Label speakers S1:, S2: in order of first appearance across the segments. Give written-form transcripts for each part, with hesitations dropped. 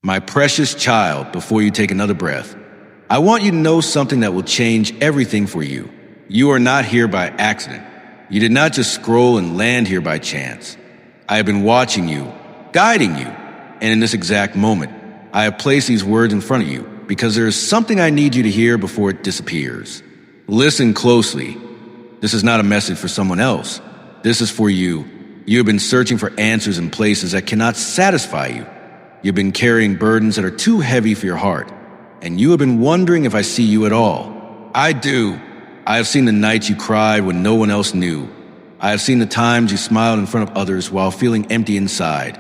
S1: My precious child, before you take another breath, I want you to know something that will change everything for you. You are not here by accident. You did not just scroll and land here by chance. I have been watching you, guiding you, and in this exact moment, I have placed these words in front of you because there is something I need you to hear before it disappears. Listen closely. This is not a message for someone else. This is for you. You have been searching for answers in places that cannot satisfy you. You've been carrying burdens that are too heavy for your heart, and you have been wondering if I see you at all. I do. I have seen the nights you cried when no one else knew. I have seen the times you smiled in front of others while feeling empty inside.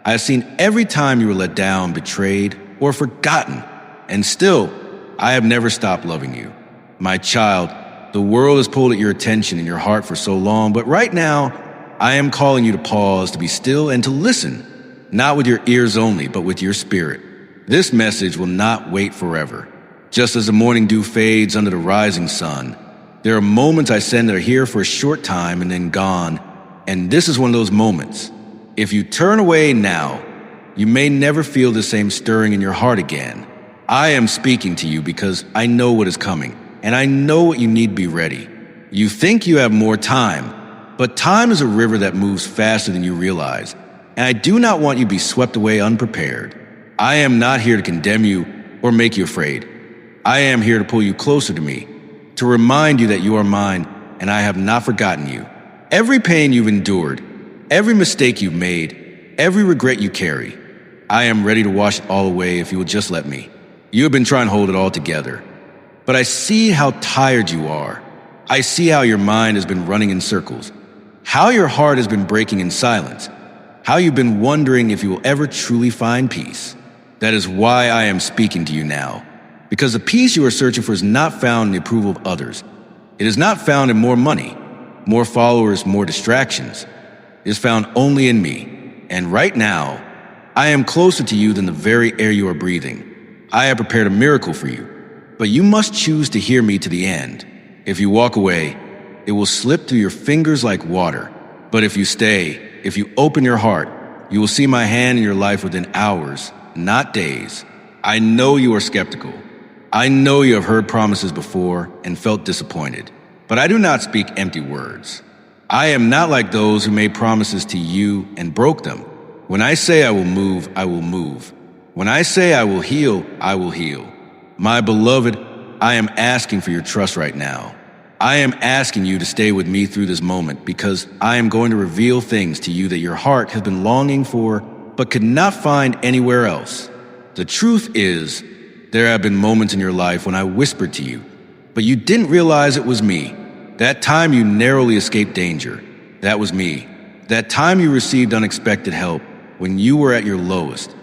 S1: I have seen every time you were let down, betrayed, or forgotten, and still, I have never stopped loving you. My child, the world has pulled at your attention and your heart for so long, but right now, I am calling you to pause, to be still, and to listen. Not with your ears only, but with your spirit. This message will not wait forever. Just as the morning dew fades under the rising sun, there are moments I send that are here for a short time and then gone, and this is one of those moments. If you turn away now, you may never feel the same stirring in your heart again. I am speaking to you because I know what is coming, and I know what you need to be ready. You think you have more time, but time is a river that moves faster than you realize. And I do not want you to be swept away unprepared. I am not here to condemn you or make you afraid. I am here to pull you closer to me, to remind you that you are mine and I have not forgotten you. Every pain you've endured, every mistake you've made, every regret you carry, I am ready to wash it all away if you will just let me. You have been trying to hold it all together, but I see how tired you are. I see how your mind has been running in circles, how your heart has been breaking in silence, how you've been wondering if you will ever truly find peace. That is why I am speaking to you now. Because the peace you are searching for is not found in the approval of others. It is not found in more money, more followers, more distractions. It is found only in me. And right now, I am closer to you than the very air you are breathing. I have prepared a miracle for you. But you must choose to hear me to the end. If you walk away, it will slip through your fingers like water. But if you stay, if you open your heart, you will see my hand in your life within hours, not days. I know you are skeptical. I know you have heard promises before and felt disappointed. But I do not speak empty words. I am not like those who made promises to you and broke them. When I say I will move, I will move. When I say I will heal, I will heal. My beloved, I am asking for your trust right now. I am asking you to stay with me through this moment because I am going to reveal things to you that your heart has been longing for but could not find anywhere else. The truth is, there have been moments in your life when I whispered to you, but you didn't realize it was me. That time you narrowly escaped danger, that was me. That time you received unexpected help when you were at your lowest,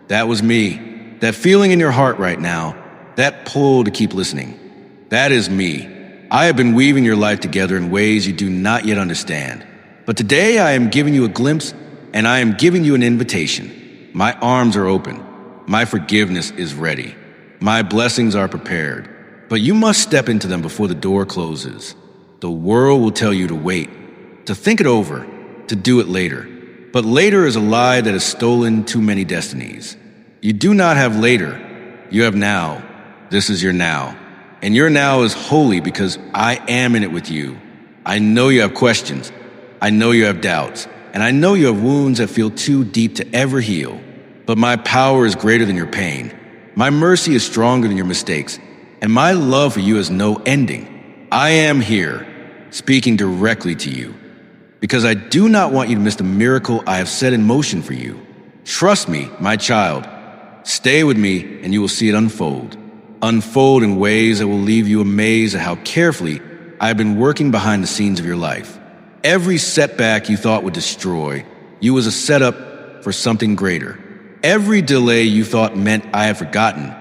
S1: that was me. That feeling in your heart right now, that pull to keep listening, that is me. I have been weaving your life together in ways you do not yet understand. But today I am giving you a glimpse and I am giving you an invitation. My arms are open. My forgiveness is ready. My blessings are prepared. But you must step into them before the door closes. The world will tell you to wait, to think it over, to do it later. But later is a lie that has stolen too many destinies. You do not have later. You have now. This is your now. And your now is holy because I am in it with you. I know you have questions. I know you have doubts. And I know you have wounds that feel too deep to ever heal. But my power is greater than your pain. My mercy is stronger than your mistakes. And my love for you has no ending. I am here, speaking directly to you. Because I do not want you to miss the miracle I have set in motion for you. Trust me, my child. Stay with me and you will see it unfold. Unfold in ways that will leave you amazed at how carefully I have been working behind the scenes of your life. Every setback you thought would destroy you was a setup for something greater. Every delay you thought meant I had forgotten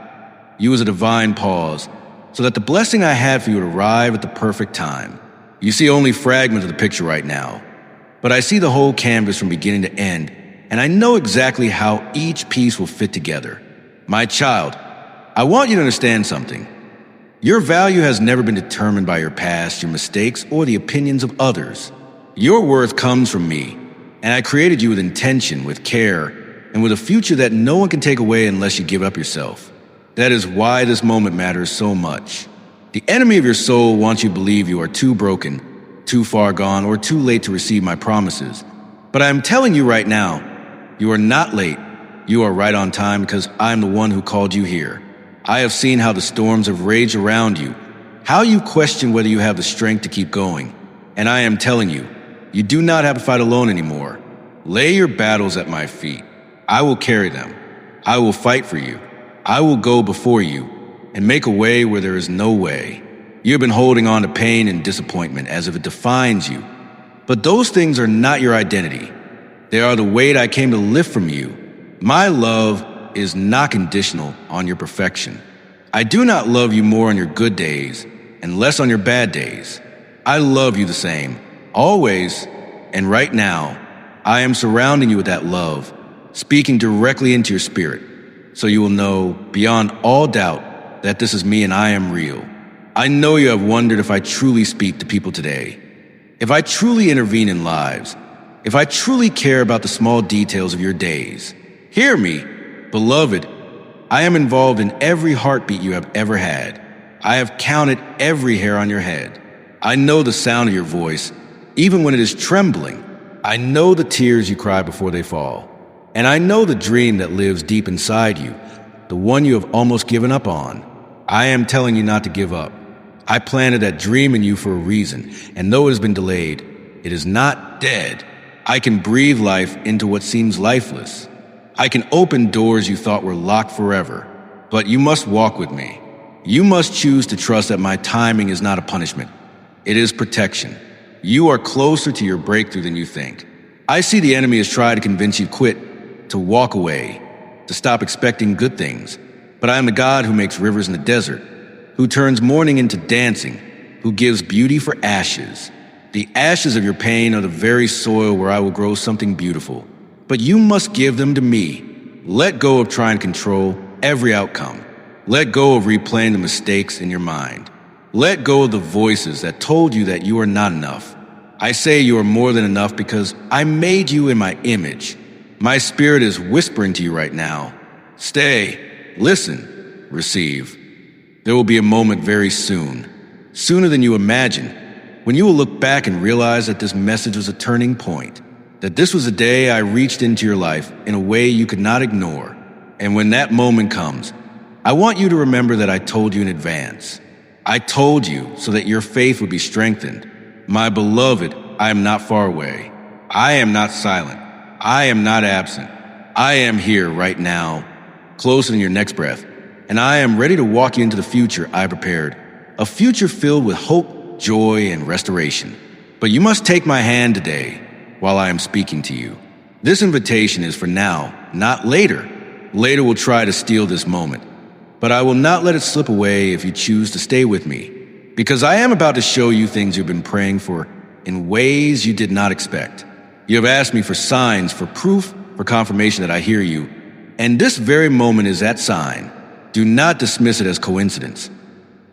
S1: you was a divine pause so that the blessing I had for you would arrive at the perfect time. You see only fragments of the picture right now, but I see the whole canvas from beginning to end, and I know exactly how each piece will fit together. My child, I want you to understand something. Your value has never been determined by your past, your mistakes, or the opinions of others. Your worth comes from me, and I created you with intention, with care, and with a future that no one can take away unless you give up yourself. That is why this moment matters so much. The enemy of your soul wants you to believe you are too broken, too far gone, or too late to receive my promises. But I am telling you right now, you are not late. You are right on time because I am the one who called you here. I have seen how the storms have raged around you, how you question whether you have the strength to keep going. And I am telling you, you do not have to fight alone anymore. Lay your battles at my feet. I will carry them. I will fight for you. I will go before you and make a way where there is no way. You have been holding on to pain and disappointment as if it defines you. But those things are not your identity. They are the weight I came to lift from you. My love is not conditional on your perfection. I do not love you more on your good days and less on your bad days. I love you the same, always, and right now, I am surrounding you with that love, speaking directly into your spirit, so you will know beyond all doubt that this is me and I am real. I know you have wondered if I truly speak to people today, if I truly intervene in lives, if I truly care about the small details of your days. Hear me, beloved. I am involved in every heartbeat you have ever had. I have counted every hair on your head. I know the sound of your voice, even when it is trembling. I know the tears you cry before they fall. And I know the dream that lives deep inside you, the one you have almost given up on. I am telling you not to give up. I planted that dream in you for a reason, and though it has been delayed, it is not dead. I can breathe life into what seems lifeless. I can open doors you thought were locked forever. But you must walk with me. You must choose to trust that my timing is not a punishment. It is protection. You are closer to your breakthrough than you think. I see the enemy has tried to convince you to quit, to walk away, to stop expecting good things. But I am the God who makes rivers in the desert, who turns mourning into dancing, who gives beauty for ashes. The ashes of your pain are the very soil where I will grow something beautiful. But you must give them to me. Let go of trying to control every outcome. Let go of replaying the mistakes in your mind. Let go of the voices that told you that you are not enough. I say you are more than enough because I made you in my image. My spirit is whispering to you right now. Stay, listen, receive. There will be a moment very soon, sooner than you imagine, when you will look back and realize that this message was a turning point, that this was a day I reached into your life in a way you could not ignore. And when that moment comes, I want you to remember that I told you in advance. I told you so that your faith would be strengthened. My beloved, I am not far away. I am not silent. I am not absent. I am here right now, closer than your next breath. And I am ready to walk you into the future I prepared, a future filled with hope, joy, and restoration. But you must take my hand today while I am speaking to you. This invitation is for now, not later. Later will try to steal this moment. But I will not let it slip away if you choose to stay with me, because I am about to show you things you've been praying for in ways you did not expect. You have asked me for signs, for proof, for confirmation that I hear you, and this very moment is that sign. Do not dismiss it as coincidence.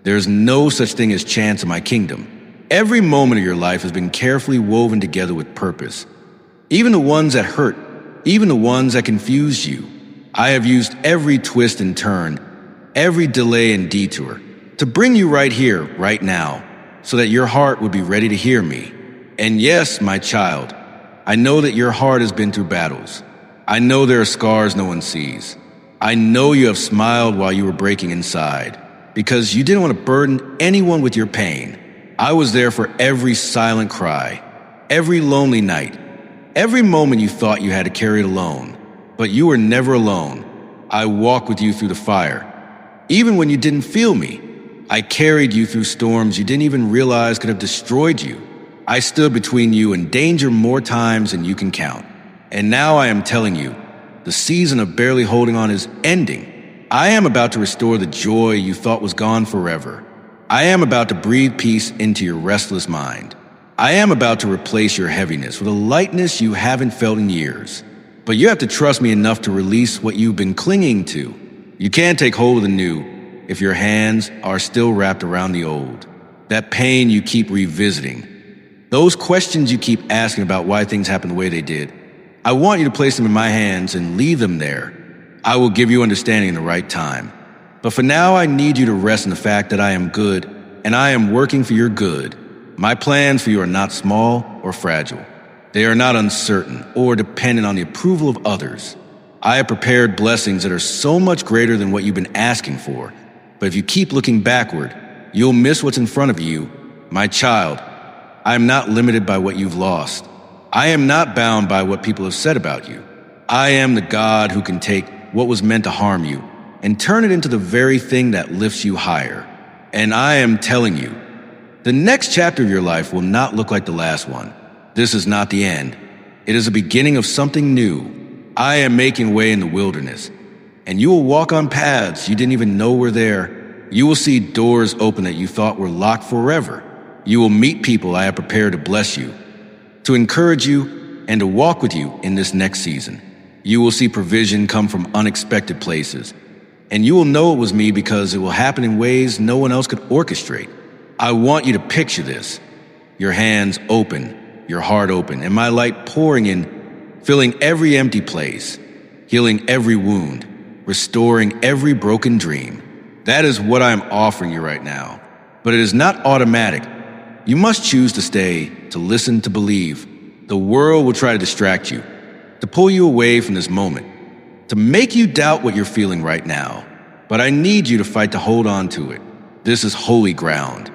S1: There is no such thing as chance in my kingdom. Every moment of your life has been carefully woven together with purpose. Even the ones that hurt, even the ones that confused you. I have used every twist and turn, every delay and detour, to bring you right here, right now, so that your heart would be ready to hear me. And yes, my child, I know that your heart has been through battles. I know there are scars no one sees. I know you have smiled while you were breaking inside, because you didn't want to burden anyone with your pain. I was there for every silent cry, every lonely night, every moment you thought you had to carry it alone. But you were never alone. I walked with you through the fire. Even when you didn't feel me, I carried you through storms you didn't even realize could have destroyed you. I stood between you and danger more times than you can count. And now I am telling you, the season of barely holding on is ending. I am about to restore the joy you thought was gone forever. I am about to breathe peace into your restless mind. I am about to replace your heaviness with a lightness you haven't felt in years. But you have to trust me enough to release what you've been clinging to. You can't take hold of the new if your hands are still wrapped around the old. That pain you keep revisiting. Those questions you keep asking about why things happen the way they did. I want you to place them in my hands and leave them there. I will give you understanding in the right time. But for now, I need you to rest in the fact that I am good, and I am working for your good. My plans for you are not small or fragile. They are not uncertain or dependent on the approval of others. I have prepared blessings that are so much greater than what you've been asking for. But if you keep looking backward, you'll miss what's in front of you. My child, I am not limited by what you've lost. I am not bound by what people have said about you. I am the God who can take what was meant to harm you and turn it into the very thing that lifts you higher. And I am telling you, the next chapter of your life will not look like the last one. This is not the end. It is the beginning of something new. I am making way in the wilderness, and you will walk on paths you didn't even know were there. You will see doors open that you thought were locked forever. You will meet people I have prepared to bless you, to encourage you, and to walk with you in this next season. You will see provision come from unexpected places, and you will know it was me because it will happen in ways no one else could orchestrate. I want you to picture this. Your hands open, your heart open, and my light pouring in, filling every empty place, healing every wound, restoring every broken dream. That is what I am offering you right now. But it is not automatic. You must choose to stay, to listen, to believe. The world will try to distract you, to pull you away from this moment, to make you doubt what you're feeling right now. But I need you to fight to hold on to it. This is holy ground.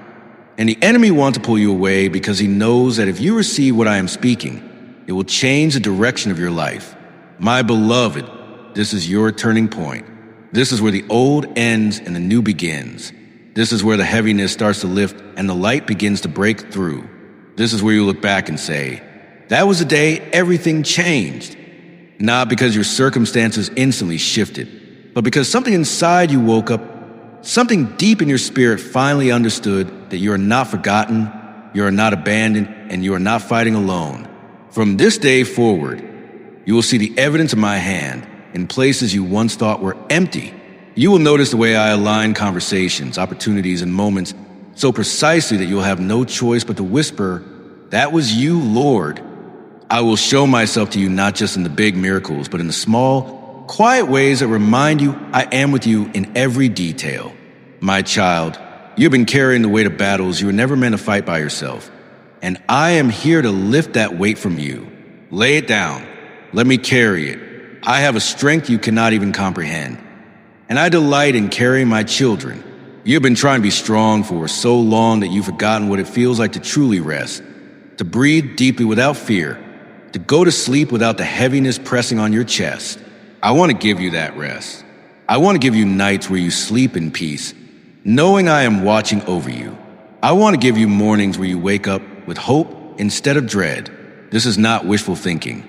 S1: And the enemy wants to pull you away because he knows that if you receive what I am speaking, it will change the direction of your life. My beloved, this is your turning point. This is where the old ends and the new begins. This is where the heaviness starts to lift and the light begins to break through. This is where you look back and say, that was the day everything changed. Not because your circumstances instantly shifted, but because something inside you woke up. Something deep in your spirit finally understood that you are not forgotten, you are not abandoned, and you are not fighting alone. From this day forward, you will see the evidence of my hand in places you once thought were empty. You will notice the way I align conversations, opportunities, and moments so precisely that you'll have no choice but to whisper, "That was you, Lord." I will show myself to you not just in the big miracles, but in the small, quiet ways that remind you I am with you in every detail. My child, you've been carrying the weight of battles you were never meant to fight by yourself, and I am here to lift that weight from you. Lay it down. Let me carry it. I have a strength you cannot even comprehend, and I delight in carrying my children. You've been trying to be strong for so long that you've forgotten what it feels like to truly rest, to breathe deeply without fear, to go to sleep without the heaviness pressing on your chest. I want to give you that rest. I want to give you nights where you sleep in peace, knowing I am watching over you. I want to give you mornings where you wake up with hope instead of dread. This is not wishful thinking.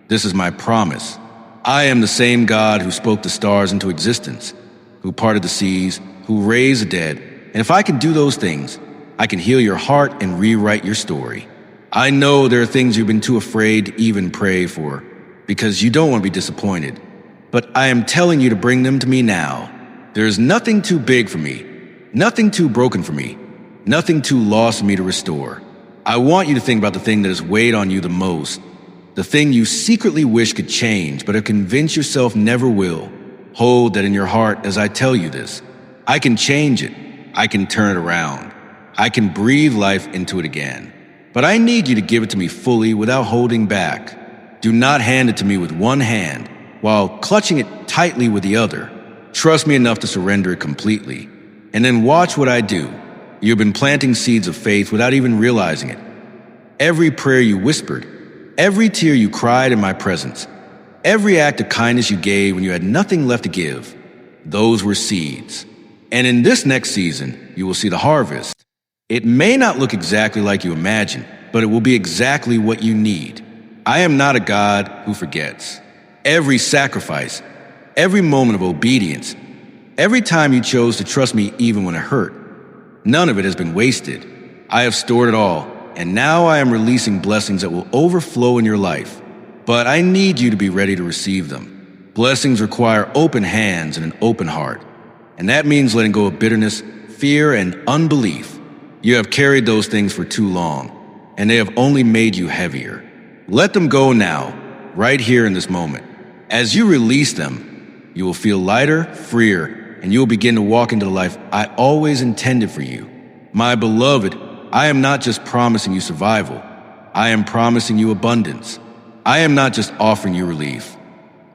S1: This is my promise. I am the same God who spoke the stars into existence, who parted the seas, who raised the dead. And if I can do those things, I can heal your heart and rewrite your story. I know there are things you've been too afraid to even pray for because you don't want to be disappointed. But I am telling you to bring them to me now. There is nothing too big for me, nothing too broken for me, nothing too lost for me to restore. I want you to think about the thing that has weighed on you the most, the thing you secretly wish could change but have convinced yourself never will. Hold that in your heart as I tell you this. I can change it. I can turn it around. I can breathe life into it again. But I need you to give it to me fully without holding back. Do not hand it to me with one hand while clutching it tightly with the other. Trust me enough to surrender it completely. And then watch what I do. You've been planting seeds of faith without even realizing it. Every prayer you whispered, every tear you cried in my presence, every act of kindness you gave when you had nothing left to give, those were seeds. And in this next season, you will see the harvest. It may not look exactly like you imagine, but it will be exactly what you need. I am not a God who forgets. Every sacrifice, every moment of obedience, every time you chose to trust me even when it hurt, none of it has been wasted. I have stored it all, and now I am releasing blessings that will overflow in your life. But I need you to be ready to receive them. Blessings require open hands and an open heart, and that means letting go of bitterness, fear, and unbelief. You have carried those things for too long, and they have only made you heavier. Let them go now. right here in this moment. As you release them, you will feel lighter, freer, and you will begin to walk into the life I always intended for you. My beloved, I am not just promising you survival. I am promising you abundance. I am not just offering you relief.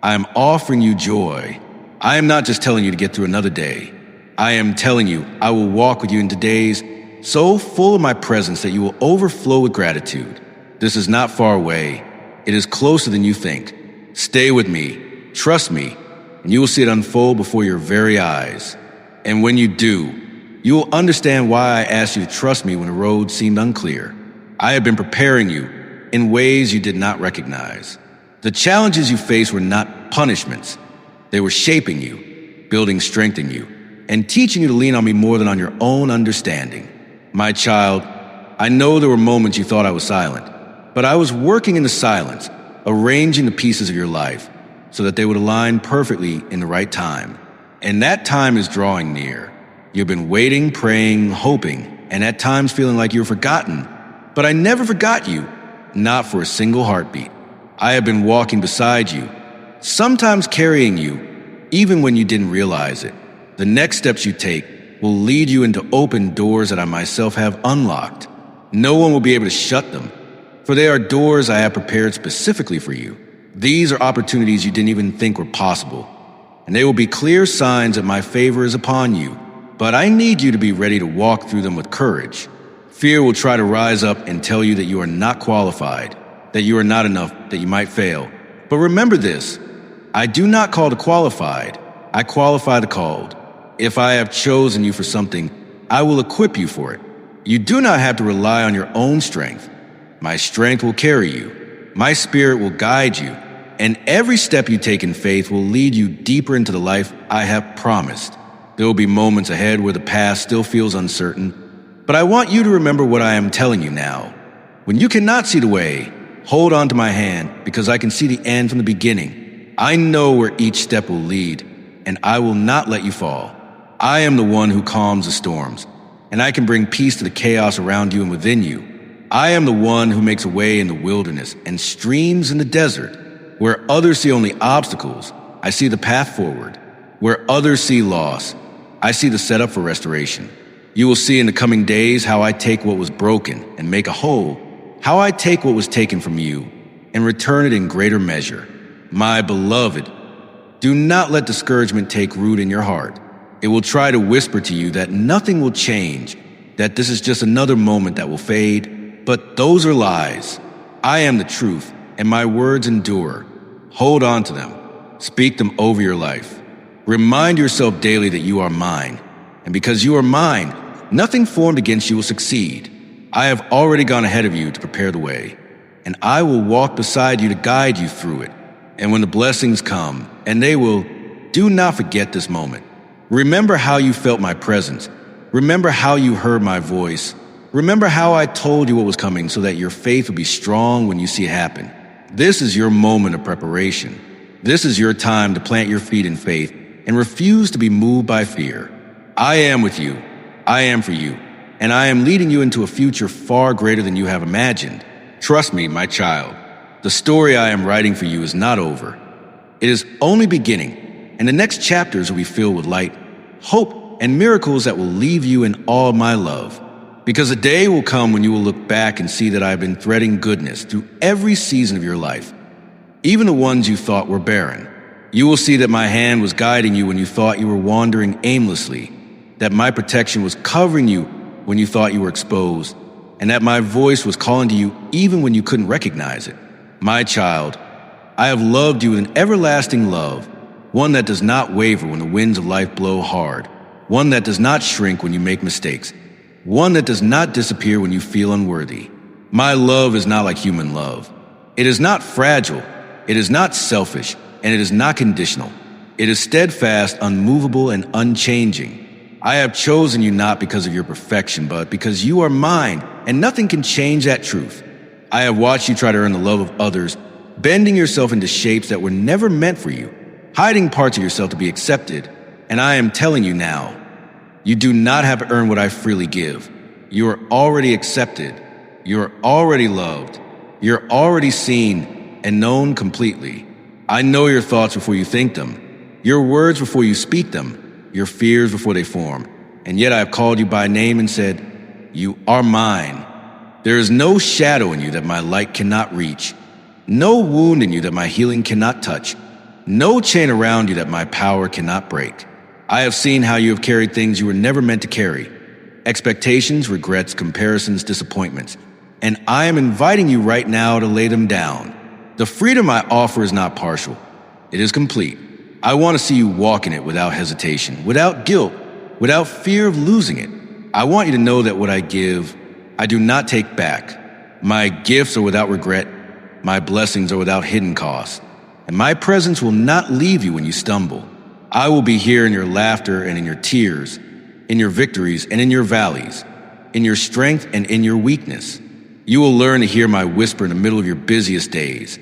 S1: I am offering you joy. I am not just telling you to get through another day. I am telling you I will walk with you into days so full of my presence that you will overflow with gratitude. This is not far away. It is closer than you think. Stay with me, trust me, and you will see it unfold before your very eyes. And when you do, you will understand why I asked you to trust me when the road seemed unclear. I have been preparing you in ways you did not recognize. The challenges you faced were not punishments. They were shaping you, building strength in you, and teaching you to lean on me more than on your own understanding. My child, I know there were moments you thought I was silent, but I was working in the silence, arranging the pieces of your life so that they would align perfectly in the right time. And that time is drawing near. You've been waiting, praying, hoping, and at times feeling like you're forgotten. But I never forgot you, not for a single heartbeat. I have been walking beside you, sometimes carrying you, even when you didn't realize it. The next steps you take will lead you into open doors that I myself have unlocked. No one will be able to shut them, for they are doors I have prepared specifically for you. These are opportunities you didn't even think were possible, and they will be clear signs that my favor is upon you. But I need you to be ready to walk through them with courage. Fear will try to rise up and tell you that you are not qualified, that you are not enough, that you might fail. But remember this, I do not call the qualified, I qualify the called. If I have chosen you for something, I will equip you for it. You do not have to rely on your own strength. My strength will carry you. My spirit will guide you. And every step you take in faith will lead you deeper into the life I have promised. There will be moments ahead where the past still feels uncertain, but I want you to remember what I am telling you now. When you cannot see the way, hold on to my hand because I can see the end from the beginning. I know where each step will lead, and I will not let you fall. I am the one who calms the storms, and I can bring peace to the chaos around you and within you. I am the one who makes a way in the wilderness and streams in the desert. Where others see only obstacles, I see the path forward. Where others see loss, I see the setup for restoration. You will see in the coming days how I take what was broken and make a whole, how I take what was taken from you and return it in greater measure. My beloved, do not let discouragement take root in your heart. It will try to whisper to you that nothing will change, that this is just another moment that will fade, but those are lies. I am the truth, and my words endure. Hold on to them. Speak them over your life. Remind yourself daily that you are mine, and because you are mine, nothing formed against you will succeed. I have already gone ahead of you to prepare the way, and I will walk beside you to guide you through it. And when the blessings come, and they will, do not forget this moment. Remember how you felt my presence. Remember how you heard my voice. Remember how I told you what was coming so that your faith will be strong when you see it happen. This is your moment of preparation. This is your time to plant your feet in faith and refuse to be moved by fear. I am with you. I am for you. And I am leading you into a future far greater than you have imagined. Trust me, my child. The story I am writing for you is not over. It is only beginning. And the next chapters will be filled with light, hope, and miracles that will leave you in awe of my love. Because a day will come when you will look back and see that I have been threading goodness through every season of your life, even the ones you thought were barren. You will see that my hand was guiding you when you thought you were wandering aimlessly, that my protection was covering you when you thought you were exposed, and that my voice was calling to you even when you couldn't recognize it. My child, I have loved you with an everlasting love, one that does not waver when the winds of life blow hard, one that does not shrink when you make mistakes, one that does not disappear when you feel unworthy. My love is not like human love. It is not fragile, it is not selfish, and it is not conditional. It is steadfast, unmovable, and unchanging. I have chosen you not because of your perfection, but because you are mine, and nothing can change that truth. I have watched you try to earn the love of others, bending yourself into shapes that were never meant for you, hiding parts of yourself to be accepted. And I am telling you now, you do not have to earn what I freely give. You are already accepted. You are already loved. You're already seen, and known completely. I know your thoughts before you think them, your words before you speak them, your fears before they form. And yet I have called you by name and said, "You are mine." There is no shadow in you that my light cannot reach, no wound in you that my healing cannot touch, no chain around you that my power cannot break. I have seen how you have carried things you were never meant to carry, expectations, regrets, comparisons, disappointments, and I am inviting you right now to lay them down. The freedom I offer is not partial. It is complete. I want to see you walk in it without hesitation, without guilt, without fear of losing it. I want you to know that what I give, I do not take back. My gifts are without regret. My blessings are without hidden cost. And my presence will not leave you when you stumble. I will be here in your laughter and in your tears, in your victories and in your valleys, in your strength and in your weakness. You will learn to hear my whisper in the middle of your busiest days,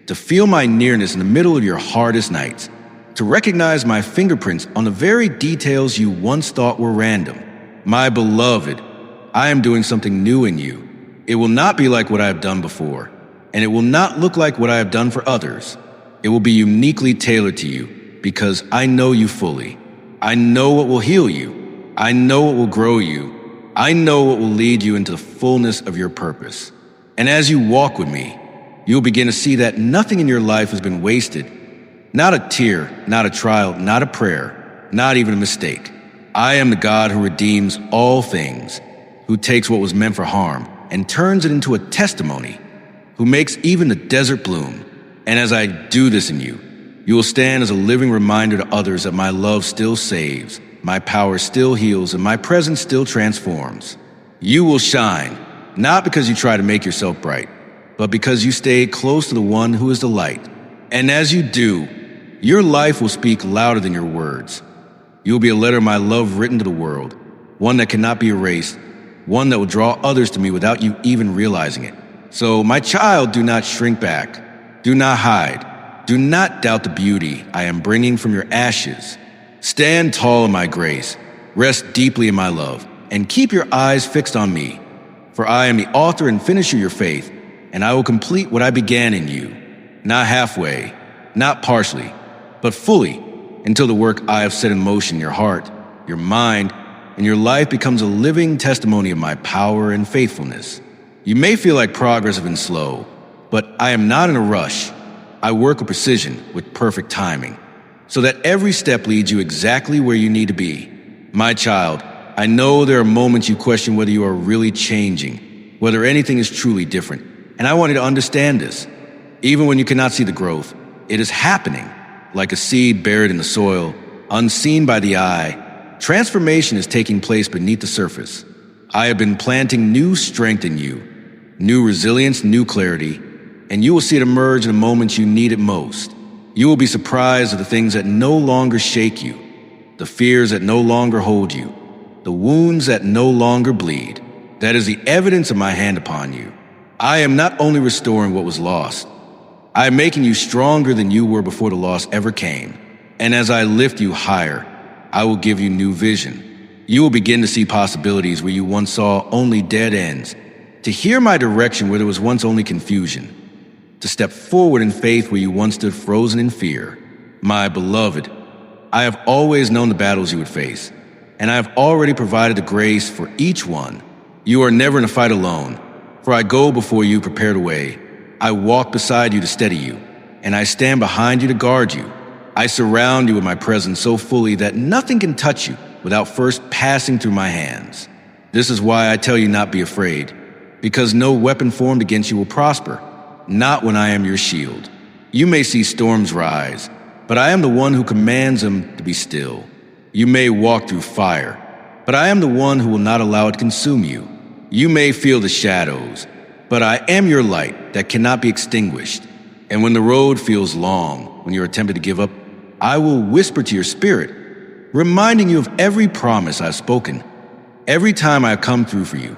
S1: to feel my nearness in the middle of your hardest nights, to recognize my fingerprints on the very details you once thought were random. My beloved, I am doing something new in you. It will not be like what I have done before, and it will not look like what I have done for others. It will be uniquely tailored to you, because I know you fully. I know what will heal you. I know what will grow you. I know what will lead you into the fullness of your purpose. And as you walk with me, you'll begin to see that nothing in your life has been wasted. Not a tear, not a trial, not a prayer, not even a mistake. I am the God who redeems all things, who takes what was meant for harm and turns it into a testimony, who makes even the desert bloom. And as I do this in you, you will stand as a living reminder to others that my love still saves, my power still heals, and my presence still transforms. You will shine, not because you try to make yourself bright, but because you stay close to the one who is the light. And as you do, your life will speak louder than your words. You will be a letter of my love written to the world, one that cannot be erased, one that will draw others to me without you even realizing it. So, my child, do not shrink back. Do not hide. Do not doubt the beauty I am bringing from your ashes. Stand tall in my grace. Rest deeply in my love. And keep your eyes fixed on me. For I am the author and finisher of your faith, and I will complete what I began in you. Not halfway, not partially, but fully, until the work I have set in motion in your heart, your mind, and your life becomes a living testimony of my power and faithfulness. You may feel like progress has been slow, but I am not in a rush. I work with precision, with perfect timing, so that every step leads you exactly where you need to be. My child, I know there are moments you question whether you are really changing, whether anything is truly different, and I want you to understand this. Even when you cannot see the growth, it is happening, like a seed buried in the soil, unseen by the eye. Transformation is taking place beneath the surface. I have been planting new strength in you, new resilience, new clarity, and you will see it emerge in the moments you need it most. You will be surprised at the things that no longer shake you, the fears that no longer hold you, the wounds that no longer bleed. That is the evidence of my hand upon you. I am not only restoring what was lost, I am making you stronger than you were before the loss ever came. And as I lift you higher, I will give you new vision. You will begin to see possibilities where you once saw only dead ends, to hear my direction where there was once only confusion, to step forward in faith where you once stood frozen in fear. My beloved, I have always known the battles you would face, and I have already provided the grace for each one. You are never in a fight alone, for I go before you prepared a way. I walk beside you to steady you, and I stand behind you to guard you. I surround you with my presence so fully that nothing can touch you without first passing through my hands. This is why I tell you not be afraid, because no weapon formed against you will prosper, not when I am your shield. You may see storms rise, but I am the one who commands them to be still. You may walk through fire, but I am the one who will not allow it to consume you. You may feel the shadows, but I am your light that cannot be extinguished. And when the road feels long, when you are tempted to give up, I will whisper to your spirit, reminding you of every promise I've spoken, every time I have come through for you,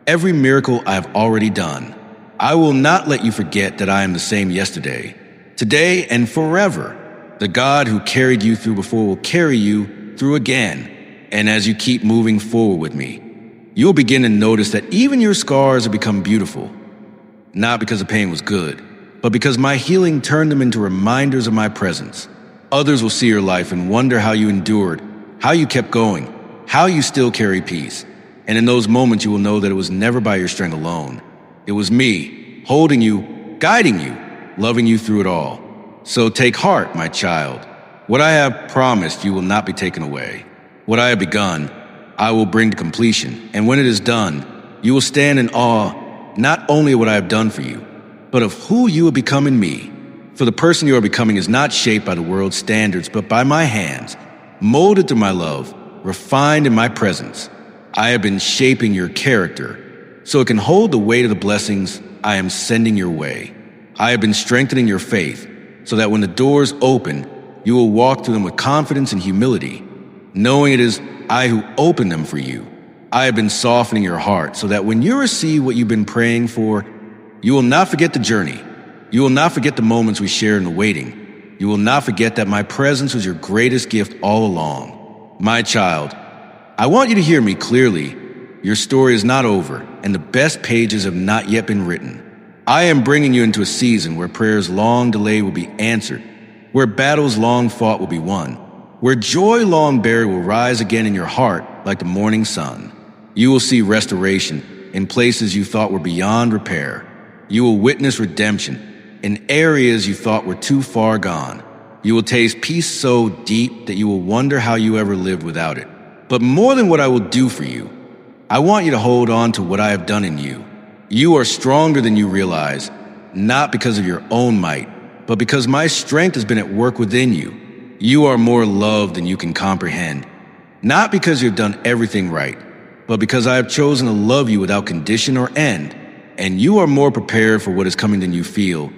S1: every miracle I have already done. I will not let you forget that I am the same yesterday, today, and forever. The God who carried you through before will carry you through again. And as you keep moving forward with me, you'll begin to notice that even your scars have become beautiful, not because the pain was good, but because my healing turned them into reminders of my presence. Others will see your life and wonder how you endured, how you kept going, how you still carry peace. And in those moments, you will know that it was never by your strength alone. It was me, holding you, guiding you, loving you through it all. So take heart, my child. What I have promised you will not be taken away. What I have begun, I will bring to completion. And when it is done, you will stand in awe, not only of what I have done for you, but of who you will become in me. For the person you are becoming is not shaped by the world's standards, but by my hands, molded through my love, refined in my presence. I have been shaping your character, so it can hold the weight of the blessings I am sending your way. I have been strengthening your faith, so that when the doors open, you will walk through them with confidence and humility, knowing it is I who open them for you. I have been softening your heart, so that when you receive what you've been praying for, you will not forget the journey. You will not forget the moments we shared in the waiting. You will not forget that my presence was your greatest gift all along. My child, I want you to hear me clearly. Your story is not over, and the best pages have not yet been written. I am bringing you into a season where prayers long delayed will be answered, where battles long fought will be won, where joy long buried will rise again in your heart like the morning sun. You will see restoration in places you thought were beyond repair. You will witness redemption in areas you thought were too far gone. You will taste peace so deep that you will wonder how you ever lived without it. But more than what I will do for you, I want you to hold on to what I have done in you. You are stronger than you realize, not because of your own might, but because my strength has been at work within you. You are more loved than you can comprehend, not because you've done everything right, but because I have chosen to love you without condition or end. And you are more prepared for what is coming than you feel,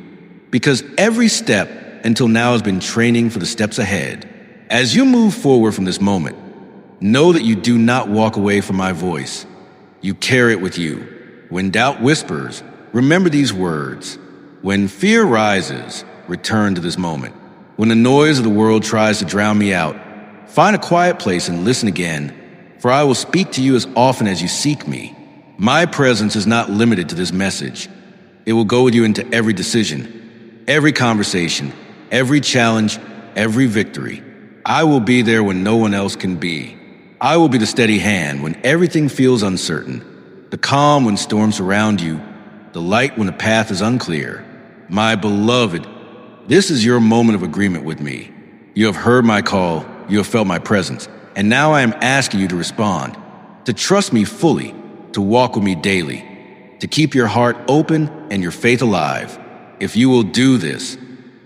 S1: because every step until now has been training for the steps ahead. As you move forward from this moment, know that you do not walk away from my voice. You carry it with you. When doubt whispers, remember these words. When fear rises, return to this moment. When the noise of the world tries to drown me out, find a quiet place and listen again, for I will speak to you as often as you seek me. My presence is not limited to this message. It will go with you into every decision, every conversation, every challenge, every victory. I will be there when no one else can be. I will be the steady hand when everything feels uncertain, the calm when storms surround you, the light when the path is unclear. My beloved, this is your moment of agreement with me. You have heard my call, you have felt my presence, and now I am asking you to respond, to trust me fully, to walk with me daily, to keep your heart open and your faith alive. If you will do this,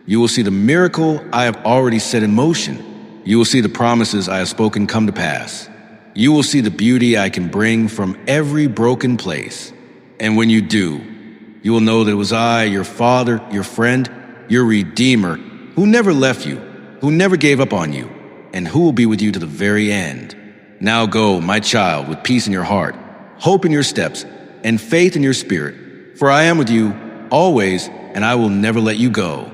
S1: you will see the miracle I have already set in motion. You will see the promises I have spoken come to pass. You will see the beauty I can bring from every broken place. And when you do, you will know that it was I, your father, your friend, your redeemer, who never left you, who never gave up on you, and who will be with you to the very end. Now go, my child, with peace in your heart, hope in your steps, and faith in your spirit. For I am with you always, and I will never let you go.